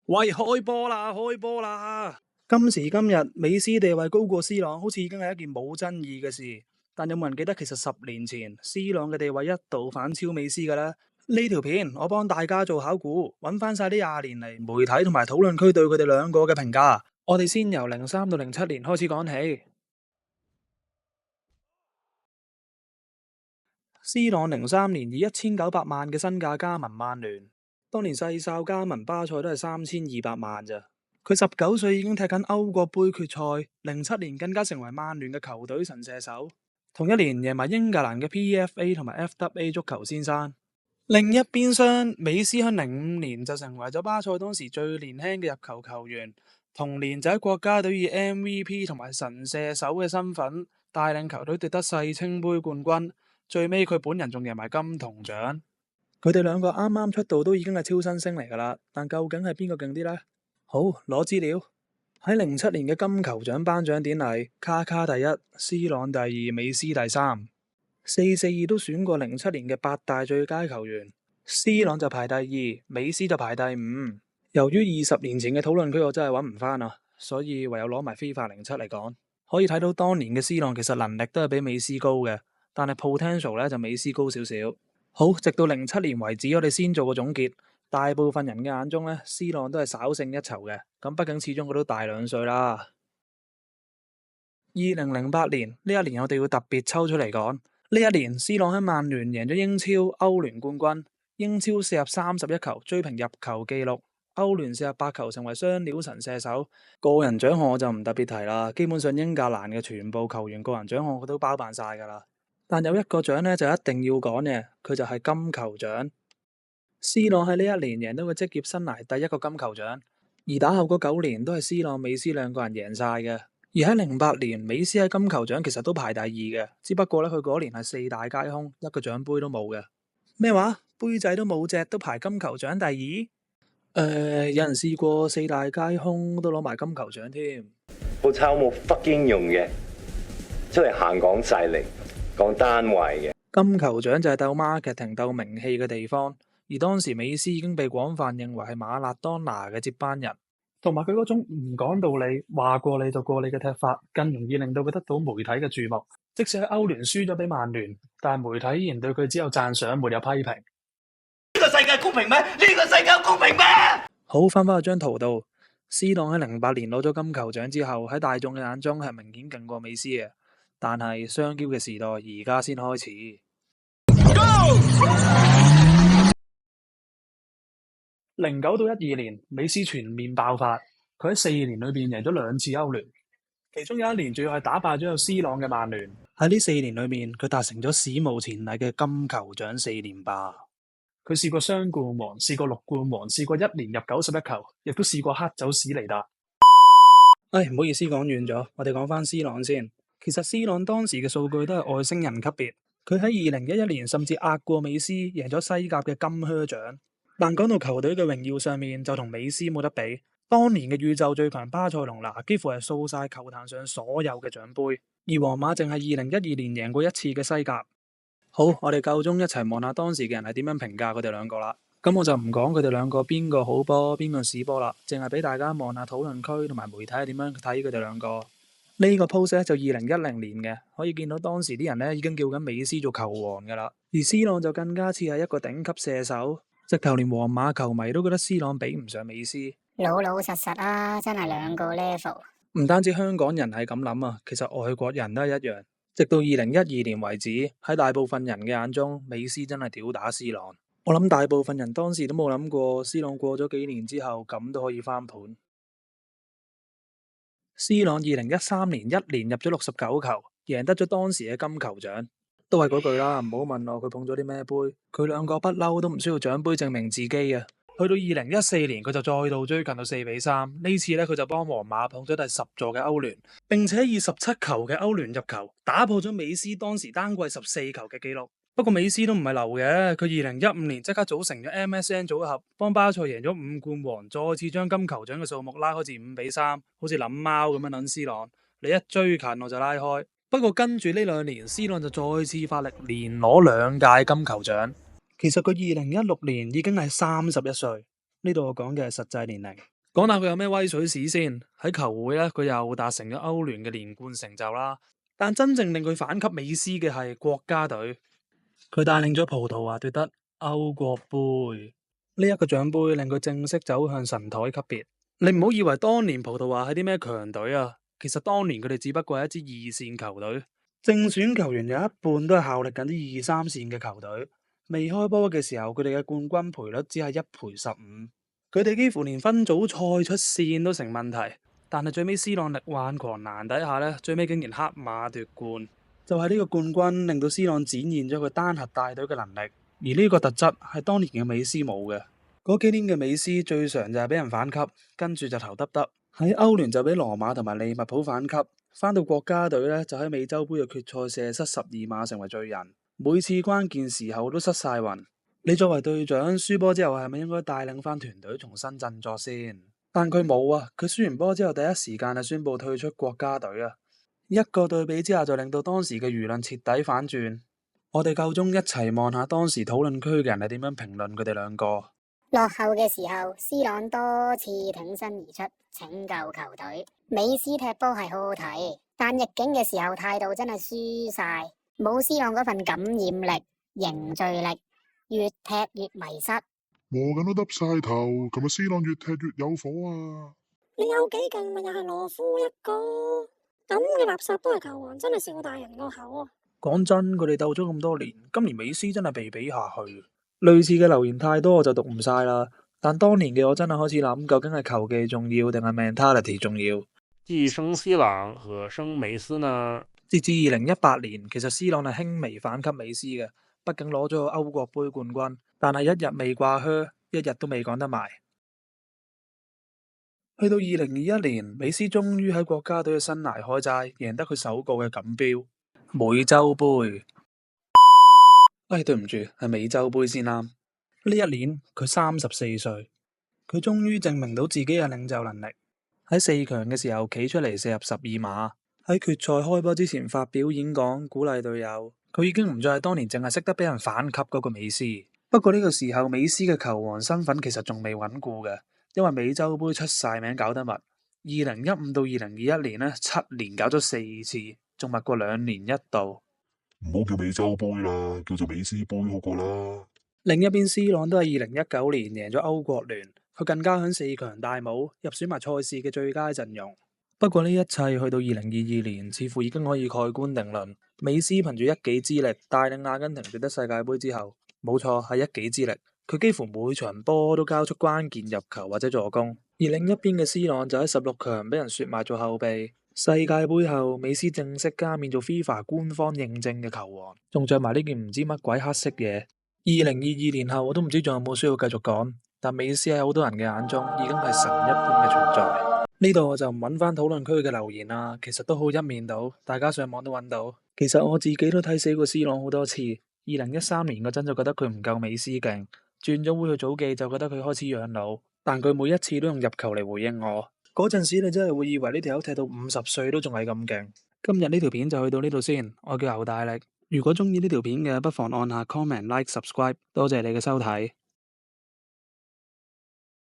喂，開波啦，開波啦！今時今日，美斯地位高過 C 朗，好似已經係一件冇爭議嘅事。但有冇人記得其實10年前 C 朗嘅地位一度反超美斯嘅呢？呢條片我幫大家做考古，揾翻晒呢20年嚟媒體同埋討論區對佢哋兩個嘅評價。我哋先由03到07年開始講起。C 朗03年以1900萬嘅身價加盟曼聯。當年細哨加盟巴塞都係3200萬咋，佢19歲已經踢緊歐國杯決賽，07年更加成為曼聯嘅球隊神射手，同一年贏埋英格蘭嘅 PFA 同埋 FWA 足球先生。另一邊廂，美斯喺05年就成為咗巴塞當時最年輕嘅入球球員，同年就喺國家隊以 MVP 同埋神射手嘅身份帶領球隊奪得世青杯冠軍，最尾佢本人仲贏埋金童獎。佢哋兩個啱啱出道都已經係超新星嚟噶啦，但究竟係邊個勁啲呢？好，攞資料。喺07年嘅金球獎頒獎典禮，卡卡第一，C 朗第二，美斯第三。442都選過07年嘅8大最佳球員，C 朗就排第二，美斯就排第5。由於20年前嘅討論區我真係揾唔翻啦，所以唯有攞埋 FIFA 07嚟講。可以睇到當年嘅 C 朗其實能力都係比美斯高嘅，但係 potential 咧就美斯高少少。好，直到07年為止，我哋先做個總結。大部分人嘅眼中呢，C 朗都係稍勝一籌嘅。咁畢竟始終佢都大2歲啦。2008年呢一年，我哋要特別抽出嚟講。呢一年 C 朗喺曼聯贏咗英超、歐聯冠軍，英超射入31球，追平入球紀錄；歐聯射入8球，成為雙料神射手。個人獎項我就唔特別提啦，基本上英格蘭嘅全部球員個人獎項佢都包辦晒噶啦。但有一個獎呢，就一定要講嘅，佢就係金球獎。C 朗喺呢一年贏到個職業生涯第1個金球獎，而打後嗰9年都係 C 朗、美斯兩個人贏晒嘅。而喺08年，美斯喺金球獎其實都排第2嘅，只不過咧佢嗰年係4大皆空，一個獎杯都冇嘅。咩話？杯仔都冇隻，都排金球獎第2？有人試過4大皆空都攞埋金球獎添。部抄冇 fucking 用嘅，出嚟行講勢力。講單位嘅金球獎就係鬥 marketing 鬥名氣嘅地方，而當時美斯已經被廣泛認為係馬勒當拿嘅接班人，同埋佢嗰種唔講道理，話過你就過你嘅踢法，更容易令到佢得到媒體嘅注目。即使喺歐聯輸咗俾曼聯，但係媒體依然對佢只有讚賞，沒有批評。呢個世界公平咩？呢個世界公平咩？好，翻返去張圖度，C 朗喺08年攞咗金球獎之後，喺大眾嘅眼中係明顯勁過美斯嘅。但係雙驕嘅時代而家先開始。09到12年，美斯全面爆發，佢喺4年裏邊贏咗2次歐聯，其中有一年仲要係打敗咗有 C 朗嘅曼聯。喺呢4年裏面，佢達成咗史無前例嘅金球獎4連霸。佢試過雙冠王，試過6冠王，試過1年入91球，亦都試過黑走史尼達。唔好意思講遠咗，我哋講翻 C 朗先。其實 C 朗當時嘅數據都係外星人級別，佢喺2011年甚至壓過美斯，贏咗西甲嘅金靴獎。但講到球隊嘅榮耀上面，就同美斯冇得比。當年嘅宇宙最強巴塞隆拿幾乎係掃晒球壇上所有嘅獎杯，而皇馬淨係2012年贏過1次嘅西甲。好，我哋夠鐘一齊望下當時嘅人係點樣評價佢哋兩個啦。咁我就唔講佢哋兩個邊個好波，邊個屎波啦，淨係俾大家望下討論區同埋媒體係點樣睇佢哋兩個。呢個 post 咧就2010年嘅，可以見到當時啲人咧已經叫緊美斯做球王噶啦，而 C 朗就更加似係一個頂級射手，直頭連皇馬球迷都覺得 C 朗比唔上美斯。老老實實啊，真係兩個 level。唔單止香港人係咁諗啊，其實外國人都係一樣。直到2012年為止，喺大部分人嘅眼中，美斯真係屌打 C 朗。我諗大部分人當時都冇諗過 C 朗過咗幾年之後咁都可以翻盤。C 朗2013年1年入咗69球，贏得咗當時嘅金球獎。都係嗰句啦，唔好問我佢捧咗啲咩杯，佢兩個不嬲都唔需要獎杯證明自己啊。去到2014年，佢就再度追近到4-3，呢次咧佢就幫皇馬捧咗第10座嘅歐聯，並且以17球嘅歐聯入球打破咗美斯當時單季14球嘅紀錄。不過美斯都唔係流嘅，佢2015年即刻組成咗 MSN 組合，幫巴塞贏咗5冠王，再次將金球獎嘅數目拉開至5-3，好似諗貓咁樣諗 C 朗，你一追近我就拉開。不過跟住呢2年 C 朗就再次發力，連攞2屆金球獎。其實佢2016年已經係31歲，呢度我講嘅係實際年齡。講下佢有咩威水史先。喺球會咧，佢又達成咗歐聯嘅連冠成就啦。但真正令佢反級美斯嘅係國家隊，佢帶領咗葡萄牙奪得歐國杯呢一個獎杯，令佢正式走向神台級別。你唔好以為當年葡萄牙係啲咩強隊啊，其實當年佢哋只不過係一支二線球隊，正選球員有一半都係效力緊啲二三線嘅球隊。未開波嘅時候，佢哋嘅冠軍賠率只係1賠15，佢哋幾乎連分組賽出線都成問題。但係最尾 C 朗力挽狂瀾底下呢，最尾竟然黑馬奪冠。就係呢個冠軍令到 C 朗展現咗佢單核帶隊嘅能力，而呢個特質係當年嘅美斯冇嘅。嗰幾年嘅美斯最常就係俾人反級，跟住就頭耷耷。喺歐聯就俾羅馬同埋利物浦反級，翻到國家隊呢，就喺美洲杯嘅決賽射失12碼成為罪人，每次關鍵時候都失晒魂。你作為隊長，輸波之後係咪應該帶領翻團隊重新振作先？但佢冇啊，佢輸完波之後第一時間就宣布退出國家隊啊！一個對比之下就令到當時嘅輿論徹底反轉。我哋夠鐘一齊望下當時討論區嘅人係點樣評論佢哋兩個。落後嘅時候，C 朗多次挺身而出拯救球隊。美斯踢波係好好睇，但逆境嘅時候態度真係輸晒，冇 C 朗嗰份感染力、凝聚力，越踢越迷失。磨緊都耷晒頭，琴日 C 朗越踢越有火啊！你有幾勁咪又係羅夫一個，咁嘅垃圾都係球王，真係笑大人個口啊！講真，佢哋鬥咗咁多年，今年美斯真係被比下去。類似嘅留言太多，我就讀唔晒啦。但當年嘅我真係開始諗，究竟係球技重要定係 mentality 重要？繼升 C 朗和升美斯呢？截至2018年，其實 C 朗係輕微反級美斯嘅，畢竟攞咗個歐國杯冠軍。但係一日未掛靴，一日都未講得埋。去到2021年，美斯終於喺國家隊嘅生涯開齋，贏得佢首個嘅錦標——美洲杯。對唔住，係美洲杯先啱。呢一年佢34歲，佢終於證明到自己嘅領袖能力。喺4強嘅時候企出嚟射入12碼，喺決賽開波之前發表演講鼓勵隊友。佢已經唔再係當年淨係識得俾人反級嗰個美斯。不過呢個時候，美斯嘅球王身份其實仲未穩固嘅，因為美洲杯出晒名搞得密。2015到2021年呢，7年搞咗4次，仲密過2年一度。唔好叫美洲杯啦，叫做美斯杯好過啦。另一邊 C 朗都係2019年贏咗歐國聯，佢更加響4強戴帽，入選埋賽事嘅最佳陣容。不過呢一切去到2022年，似乎已經可以蓋棺定論。美斯憑住一己之力帶領阿根廷奪得世界盃之後，冇錯係一己之力，佢幾乎每場波都交出關鍵入球或者助攻。而另一邊嘅 C 朗就喺16強俾人雪埋做後備。世界盃後，美斯正式加冕做 FIFA 官方認證嘅球王，仲着埋呢件唔知乜鬼黑色嘢。2022年後，我都唔知仲有冇需要繼續講，但美斯喺好多人嘅眼中已經係神一般嘅存在。呢度我就唔揾翻討論區嘅留言啦，其實都好一面倒，大家上網都揾到。其實我自己都睇死過 C 朗好多次。2013年嗰陣就覺得佢唔夠美斯勁，轉咗會去祖記就覺得佢開始養老，但佢每一次都用入球嚟回應我。嗰陣時你真係會以為呢條友踢到50歲都仲係咁勁。今日呢條片就去到呢度先，我叫牛大力。如果中意呢條片嘅，不妨按下 comment、like、subscribe。多謝你嘅收睇。